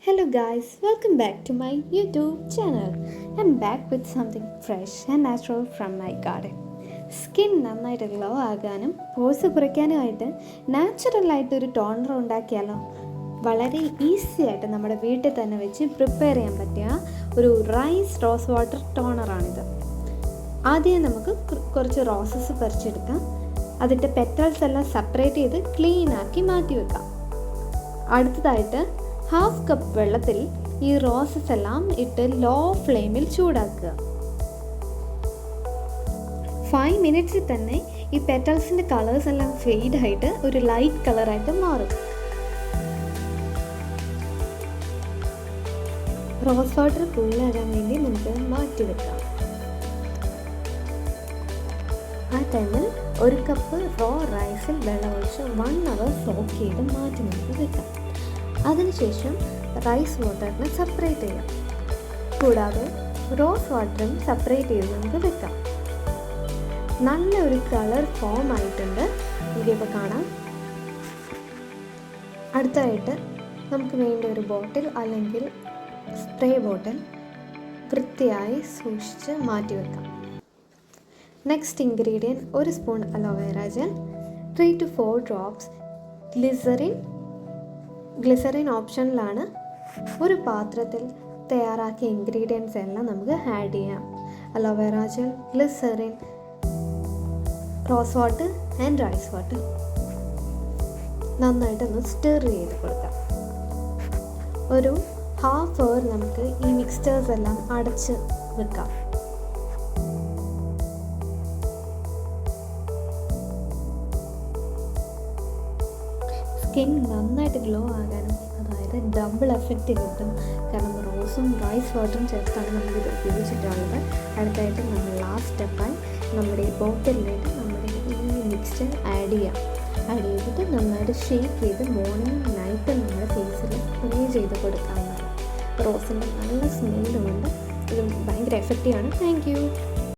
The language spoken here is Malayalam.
Hello guys, welcome back to my YouTube channel. I'm back with something fresh and natural from my garden. Skin നന്നായിട്ട് ഗ്ലോ ആകാനും പോഴ്സ് കുറയ്ക്കാനുമായിട്ട് നാച്ചുറലായിട്ടൊരു ടോണർ ഉണ്ടാക്കിയാലോ. വളരെ ഈസി ആയിട്ട് നമ്മുടെ വീട്ടിൽ തന്നെ വെച്ച് പ്രിപ്പയർ ചെയ്യാൻ പറ്റിയ ഒരു റോസ് വാട്ടർ ടോണറാണിത്. ആദ്യം നമുക്ക് കുറച്ച് റോസസ് പറിച്ചെടുക്കാം. അതിൻ്റെ പെറ്റൽസ് എല്ലാം സെപ്പറേറ്റ് ചെയ്ത് ക്ലീൻ ആക്കി മാറ്റി വെക്കാം. അടുത്തതായിട്ട് 1/2 കപ്പ് വെള്ളത്തിൽ ഈ റോസസ് എല്ലാം ഇട്ട് ലോ ഫ്ലെയിമിൽ ചൂടാക്കുക. 5 മിനിറ്റ്സിൽ തന്നെ ഈ പെറ്റൽസിൻ്റെ കളേഴ്സ് എല്ലാം ഫെയ്ഡായിട്ട് ഒരു ലൈറ്റ് കളറായിട്ട് മാറും. റോസ് വാട്ടർ കൂളാകാൻ വേണ്ടി നമുക്ക് മാറ്റി വെക്കാം. ആ ടൈമിൽ 1 കപ്പ് റോ റൈസിൽ വെള്ളം ഒഴിച്ച് 1 അവർ സോക്ക് ചെയ്ത് മാറ്റി നമുക്ക് വെക്കാം. അതിനുശേഷം റൈസ് വാട്ടറിനെ സെപ്പറേറ്റ് ചെയ്യാം. കൂടാതെ റോസ് വാട്ടറും സെപ്പറേറ്റ് ചെയ്ത് നമുക്ക് വെക്കാം. നല്ലൊരു കളർ ഫോം ആയിട്ടുണ്ട്, ഇതിപ്പോൾ കാണാം. അടുത്തതായിട്ട് നമുക്ക് വേണ്ട ഒരു ബോട്ടിൽ അല്ലെങ്കിൽ സ്പ്രേ ബോട്ടിൽ വൃത്തിയായി സൂക്ഷിച്ച് മാറ്റി വെക്കാം. Next ingredient 1 spoon aloe vera gel, 3 to 4 drops glycerin ഓപ്ഷനിലാണ്. ഒരു പാത്രത്തിൽ തയ്യാറാക്കിയ ഇൻഗ്രീഡിയൻസ് എല്ലാം നമുക്ക് ആഡ് ചെയ്യാം. Aloe vera gel, glycerin, rose water and rice water നന്നായിട്ടൊന്ന് സ്റ്റിർ ചെയ്ത് കൊടുക്കാം. ഒരു 1/2 അവർ നമുക്ക് ഈ മിക്സ്ചേഴ്സ് എല്ലാം അടച്ച് വെക്കാം. സ്കിൻ നന്നായിട്ട് ഗ്ലോ ആകാനും, അതായത് ഡബിൾ എഫക്റ്റ് കിട്ടും. കാരണം റോസും റൈസ് വാട്ടറും ചേർത്താണ് നമ്മളിത് ഉപയോഗിച്ചിട്ടുള്ളത്. അടുത്തായിട്ട് നമ്മൾ ലാസ്റ്റ് സ്റ്റെപ്പായി നമ്മുടെ ഈ ബോട്ടിലിലേക്ക് നമ്മുടെ ഈ മിക്സ്ചർ ആഡ് ചെയ്തിട്ട് നന്നായിട്ട് ഷേക്ക് ചെയ്ത് മോർണിംഗ് നൈറ്റ് നമ്മുടെ ഫേസിൽ സ്പ്രേ ചെയ്ത് കൊടുക്കാവുന്നതാണ്. റോസിൻ്റെ നല്ല സ്മെല്ലുമുണ്ട്. ഇത് ഭയങ്കര എഫക്റ്റീവാണ്. Thank you.